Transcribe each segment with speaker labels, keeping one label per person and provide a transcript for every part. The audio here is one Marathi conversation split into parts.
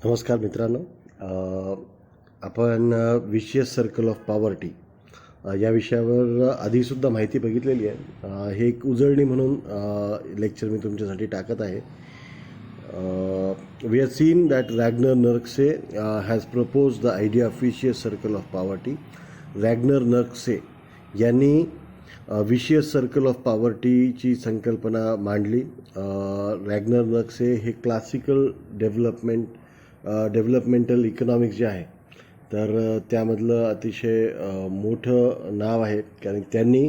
Speaker 1: नमस्कार मित्रांनो. आपण विशियस सर्कल ऑफ पॉवर्टी या विषयावर आधीसुद्धा माहिती बघितलेली आहे. हे एक उजळणी म्हणून लेक्चर मी तुमच्यासाठी टाकत आहे. We have seen that Ragnar Nurkse has propose the idea of vicious circle of poverty. Ragnar Nurkse यांनी विशियस सर्कल ऑफ पॉवर्टीची संकल्पना मांडली. रॅग्नर नर्क्से हे क्लासिकल डेव्हलपमेंटल इकॉनॉमिक्स जे आहे तर त्यामधलं अतिशय मोठं नाव आहे, कारण त्यांनी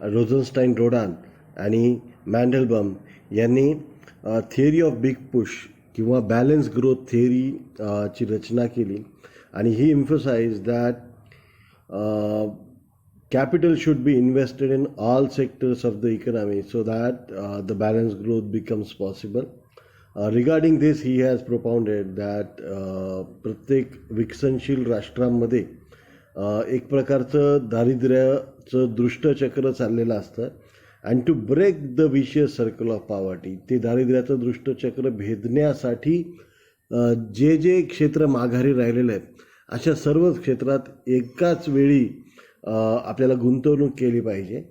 Speaker 1: रोझनस्टाईन रोडान आणि मॅन्डेलबम यांनी थिअरी ऑफ बिग पुश किंवा बॅलन्स ग्रोथ थिअरी ची रचना केली. आणि ही इम्फसाइज that capital should be invested in all sectors of the economy so that the balanced growth becomes possible. Regarding this, he has propounded that प्रत्येक विकसनशील राष्ट्रांमध्ये एक प्रकारचं दारिद्र्याचं दृष्टचक्र चाललेलं असतं. And to break the vicious circle of poverty, ते दारिद्र्याचं दृष्टचक्र भेदण्यासाठी जे जे क्षेत्र माघारी राहिलेले आहेत अशा सर्व क्षेत्रात एकाच वेळी आपल्याला गुंतवणूक केली पाहिजे.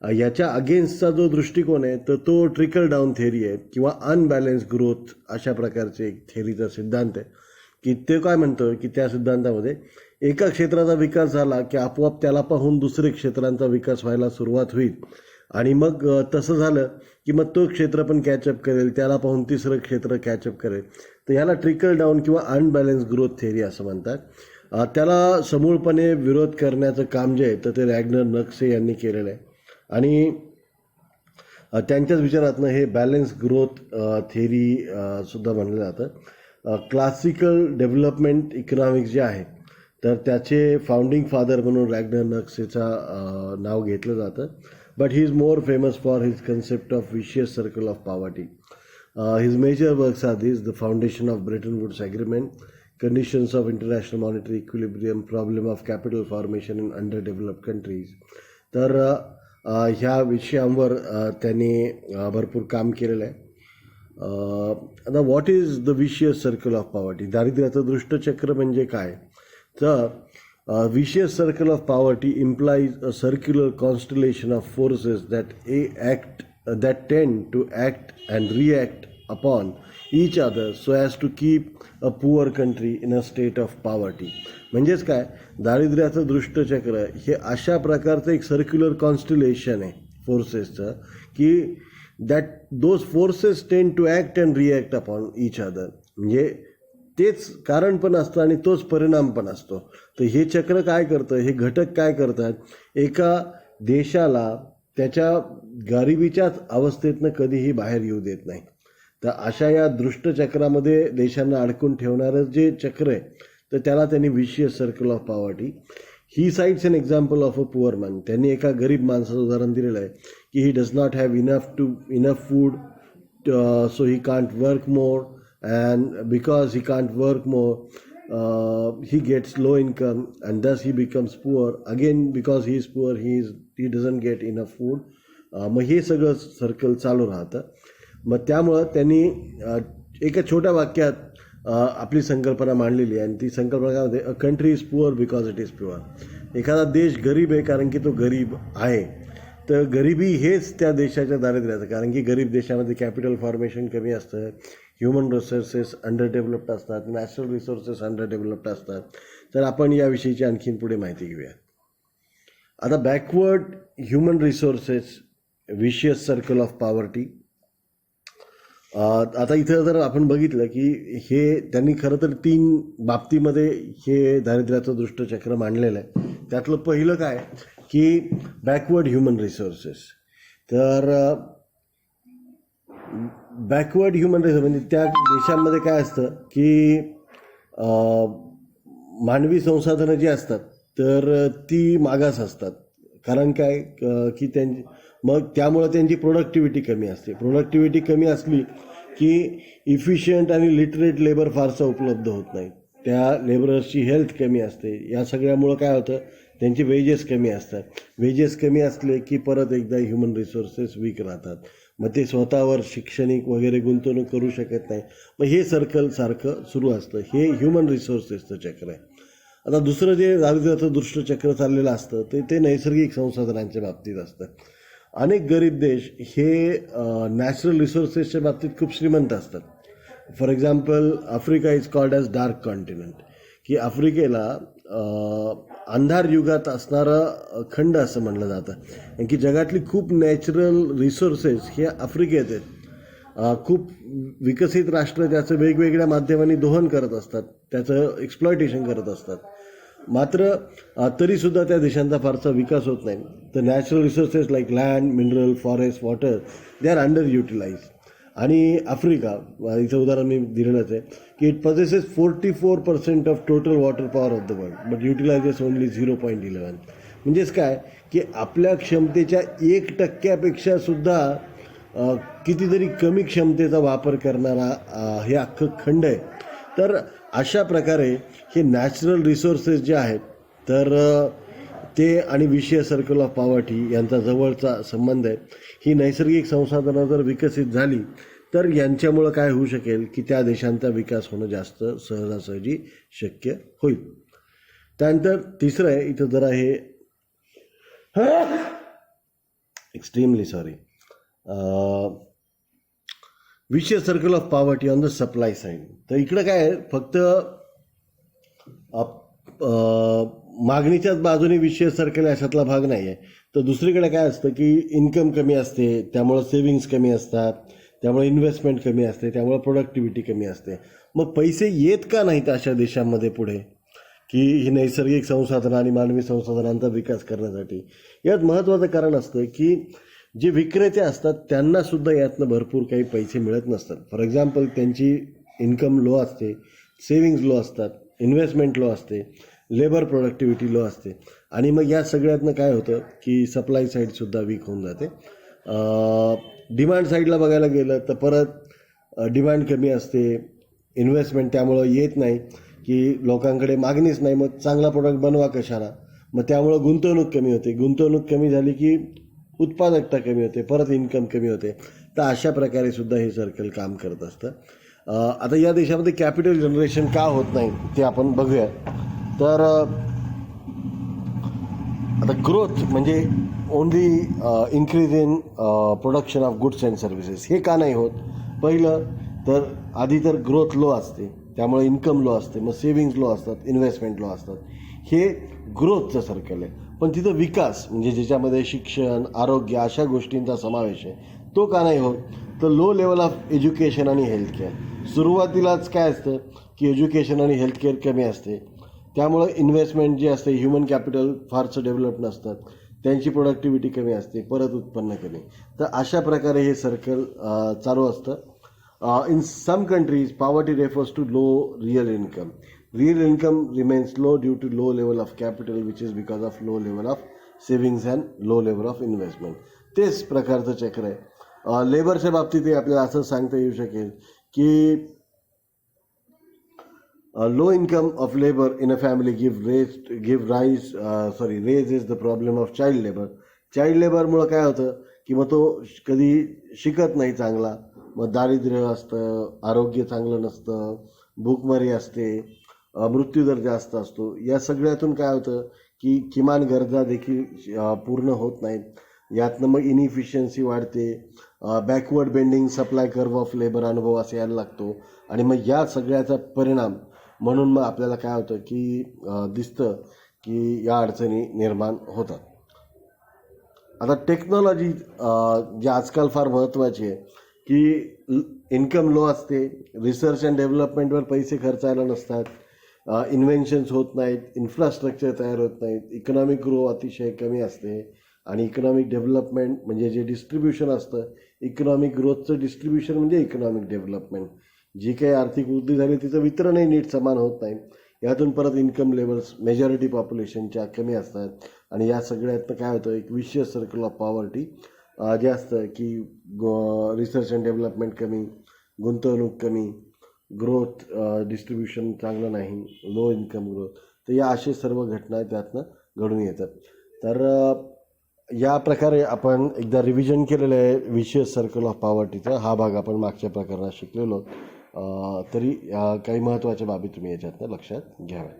Speaker 1: याच्या अगेन्स्टचा जो दृष्टिकोन आहे तर तो ट्रिकल डाऊन थेअरी आहे किंवा अनबॅलन्स ग्रोथ अशा प्रकारचे एक थेअरीचा सिद्धांत आहे. की ते काय म्हणतं की त्या सिद्धांतामध्ये एका क्षेत्राचा विकास झाला की आपोआप त्याला पाहून दुसरे क्षेत्रांचा विकास व्हायला सुरुवात होईल. आणि मग तसं झालं की मग तो क्षेत्र पण कॅचअप करेल, त्याला पाहून तिसरं क्षेत्र कॅचअप करेल. तर याला ट्रिकल डाऊन किंवा अनबॅलन्स ग्रोथ थेअरी असं म्हणतात. त्याला समूळपणे विरोध करण्याचं काम जे आहे तर ते रॅग्नर नर्क्से यांनी केलेलं आहे. आणि त्यांच्याच विचारातनं हे बॅलन्स ग्रोथ थेअरी सुद्धा म्हणलं जातं. क्लासिकल डेव्हलपमेंट इकॉनॉमिक्स जे आहे तर त्याचे फाउंडिंग फादर म्हणून रॅग्नर नर्क्सेचा नाव घेतलं जातं. But he is more famous for his concept of vicious circle of poverty. His major works are this: the foundation of Bretton Woods agreement, conditions of international monetary equilibrium, problem of capital formation in underdeveloped countries. तर ह्या विषयांवर त्यांनी भरपूर काम केलेलं आहे. आता what is the vicious circle of poverty, दारिद्र्याचं दृष्टचक्र म्हणजे काय? तर vicious circle of poverty implies a circular constellation of forces that tend to act and react upon each other so as to keep a poor country in a state of poverty. म्हणजेच काय, दारिद्र्याचं दृष्टचक्र हे अशा प्रकारचं एक सर्क्युलर कॉन्स्टलेशन आहे फोर्सेसचं की that those forces tend to act and react upon each other. म्हणजे तेच कारण पण असतं आणि तोच परिणाम पण असतो. तर हे चक्र काय करतं, हे घटक काय करतात, एका देशाला त्याच्या गरिबीच्याच अवस्थेतनं कधीही बाहेर येऊ देत नाही. तर अशा या दृष्टचक्रामध्ये देशांना अडकून ठेवणारं जे चक्र आहे तर त्याला त्यांनी vicious circle of poverty. He sites an example of a poor man. त्यांनी एका गरीब माणसाचं उदाहरण दिलेलं आहे की he does not have enough food, so he can't work more, and because he can't work more he gets low income and दस ही becomes poor again. Because he is poor he doesn't get enough food. मग हे सगळं सर्कल चालू राहतं. मग त्यामुळं त्यांनी एका छोट्या वाक्यात आपली संकल्पना मांडलेली आहे. आणि ती संकल्पना काय होते, a country is poor because it is pure. एखादा देश गरीब आहे कारण की तो गरीब आहे. तर गरिबी हेच त्या देशाच्या दारिद्र्याचं, कारण की गरीब देशामध्ये कॅपिटल फॉर्मेशन कमी असतं, ह्युमन रिसोर्सेस अंडर डेव्हलप्ड असतात, नॅचरल रिसोर्सेस अंडर डेव्हलप्ड असतात. तर आपण याविषयीची आणखीन पुढे माहिती घेऊया. आता backward human resources, vicious circle of poverty. आता इथं जर आपण बघितलं की हे त्यांनी खरं तर 3 बाबतीमध्ये हे दारिद्र्याचं दृष्टचक्र मांडलेलं आहे. त्यातलं पहिलं काय की बॅकवर्ड ह्युमन रिसोर्सेस. तर बॅकवर्ड ह्युमन रिसोर्स म्हणजे त्या देशांमध्ये काय असतं की मानवी संसाधनं जी असतात तर ती मागास असतात. कारण काय की मग त्यामुळं त्यांची प्रोडक्टिव्हिटी कमी असते. प्रोडक्टिव्हिटी कमी असली की इफिशियंट आणि लिटरेट लेबर फारसा उपलब्ध होत नाही. त्या लेबरर्सची हेल्थ कमी असते. या सगळ्यामुळं काय होतं, त्यांचे वेजेस कमी असतात. वेजेस कमी असले की परत एकदा ह्युमन रिसोर्सेस वीक राहतात. मग ते स्वतःवर शैक्षणिक वगैरे गुंतवणूक करू शकत नाही. मग हे सर्कल सारखं सुरू असतं. हे ह्युमन रिसोर्सेसचं चक्र आहे. आता दुसरं जे दारिद्र्याचं दुष्टचक्र चाललेलं असतं ते नैसर्गिक संसाधनांच्या बाबतीत असतं. अनेक गरीब देश हे नॅचरल रिसोर्सेसच्या बाबतीत खूप श्रीमंत असतात. For example Africa is called as dark continent, की आफ्रिकेला अंधार युगात असणारा खंड असं म्हणलं जातं. कारण की जगातली खूप नॅचरल रिसोर्सेस हे आफ्रिकेत आहेत. खूप विकसित राष्ट्र त्याचं वेगवेगळ्या माध्यमांनी दोहन करत असतात, त्याचं एक्सप्लॉयटेशन करत असतात. मात्र तरीसुद्धा त्या देशांचा फारसा विकास होत नाही. तर natural resources like land, mineral, forest, water they are under utilise. आणि आफ्रिका, इथं उदाहरण मी दिलेलंच आहे, की it possesses 44% of total water power of the world but utilises only 0.11. म्हणजेच काय की आपल्या क्षमतेच्या 1% सुद्धा कितीतरी कमी क्षमतेचा वापर करणारा हे अख्खं खंड आहे. तर अशा प्रकारे हे नॅचरल रिसोर्सेस जे आहेत तर ते आणि विषय सर्कल ऑफ पॉवर्टी यांचा जवळचा संबंध आहे. ही नैसर्गिक संसाधनं जर विकसित झाली तर यांच्यामुळं काय होऊ शकेल की त्या देशांचा विकास होणं जास्त सहजासहजी शक्य होईल. त्यानंतर तिसरं आहे, इथं जरा हे एक्स्ट्रीमली सॉरी, विषय circle of poverty on the supply side. तर इकडं काय आहे, फक्त मागणीच्याच बाजूने विषय सर्कल अशातला भाग नाही आहे. तर दुसरीकडे काय असतं की इन्कम कमी असते, त्यामुळं सेविंग्स कमी असतात, त्यामुळे इन्व्हेस्टमेंट कमी असते, त्यामुळे प्रोडक्टिव्हिटी कमी असते. मग पैसे येत का नाहीत अशा देशांमध्ये पुढे की ही नैसर्गिक संसाधनं आणि मानवी संसाधनांचा विकास करण्यासाठी? यात महत्त्वाचं कारण असतं की जे विक्रेते असतात त्यांनासुद्धा यातनं भरपूर काही पैसे मिळत नसतात. फॉर एक्झाम्पल त्यांची इन्कम लो असते, सेविंग्ज लो असतात, इन्व्हेस्टमेंट लो असते, लेबर प्रोडक्टिव्हिटी लो असते. आणि मग या सगळ्यातनं काय होतं की सप्लाय साईडसुद्धा वीक होऊन जाते. डिमांड साईडला बघायला गेलं तर परत डिमांड कमी असते, इन्व्हेस्टमेंट त्यामुळं येत नाही की लोकांकडे मागणीच नाही, मग चांगला प्रोडक्ट बनवा कशाला, मग त्यामुळं गुंतवणूक कमी होते, गुंतवणूक कमी झाली की उत्पादकता कमी होते, परत इन्कम कमी होते. तर अशा प्रकारे सुद्धा हे सर्कल काम करत असतं. आता या देशामध्ये कॅपिटल जनरेशन का होत नाही ते आपण बघूया. तर आता ग्रोथ म्हणजे only increase in production of goods and services हे का नाही होत? पहिलं तर आधी तर ग्रोथ लो असते, त्यामुळे इन्कम लो असते, मग सेविंग्ज लो असतात, इन्व्हेस्टमेंट लो असतात. हे ग्रोथचं सर्कल आहे. पण तिथं विकास म्हणजे ज्याच्यामध्ये शिक्षण, आरोग्य अशा गोष्टींचा समावेश आहे तो का नाही होत? तर लो लेवल ऑफ एज्युकेशन आणि हेल्थकेअर. सुरुवातीलाच काय असतं की एज्युकेशन आणि हेल्थकेअर कमी असते, त्यामुळं इन्व्हेस्टमेंट जे असते, ह्युमन कॅपिटल फारसं डेव्हलप नसतात, त्यांची प्रोडक्टिव्हिटी कमी असते, परत उत्पन्न कमी. तर अशा प्रकारे हे सर्कल चालू असतं. In some countries poverty refers to low real income. Real income remains low due to low level of capital, which is because of low level of savings and low level of investment. तेच प्रकारचं चक्र आहे. लेबरच्या बाबतीतही आपल्याला असं सांगता येऊ शकेल की low income of labour in a family raise is the problem of child labour. Child लेबरमुळं काय होतं की मग तो कधी शिकत नाही चांगला, मग दारिद्र्य असतं, आरोग्य चांगलं नसतं, भूकमारी असते, मृत्यूदर जास्त असतो. या सगळ्यातून काय होतं की किमान गरजा देखील पूर्ण होत नाहीत. यातनं मग इनइफिशियन्सी वाढते, backward bending supply curve of labour अनुभव असा यायला लागतो. आणि मग या सगळ्याचा परिणाम म्हणून मग आपल्याला काय होतं की दिसतं की या अडचणी निर्माण होतात. आता टेक्नॉलॉजी जी आजकाल फार महत्त्वाची आहे की इन्कम लो असते, रिसर्च अँड डेव्हलपमेंटवर पैसे खर्चायला नसतात, इन्व्हेन्शन्स होत नाहीत, इन्फ्रास्ट्रक्चर तयार होत नाहीत, इकॉनॉमिक ग्रो अतिशय कमी असते. आणि इकॉनॉमिक डेव्हलपमेंट म्हणजे जे डिस्ट्रीब्युशन असतं, इकॉनॉमिक ग्रोथचं डिस्ट्रीब्युशन म्हणजे इकॉनॉमिक डेव्हलपमेंट. जी काही आर्थिक वृद्धी झाली तिचं वितरणही नीट समान होत नाही. यातून परत इन्कम लेवल्स मेजॉरिटी पॉप्युलेशनच्या कमी असतात. आणि या सगळ्यातनं काय होतं, एक विशियस सर्कल ऑफ पॉवर्टी जे असतं की रिसर्च अँड डेव्हलपमेंट कमी, गुंतवणूक कमी, ग्रोथ डिस्ट्रीब्युशन चांगलं नाही, लो इन्कम ग्रोथ. तर या असे सर्व घटना त्यातनं घडून येतात. तर या प्रकारे आपण एकदा रिव्हिजन केलेलं आहे विशियस सर्कल ऑफ पॉवर्टीचा. हा भाग आपण मागच्या प्रकरणात शिकलेलो. तरी काही महत्त्वाच्या बाबी तुम्ही याच्यातनं लक्षात घ्याव्यात.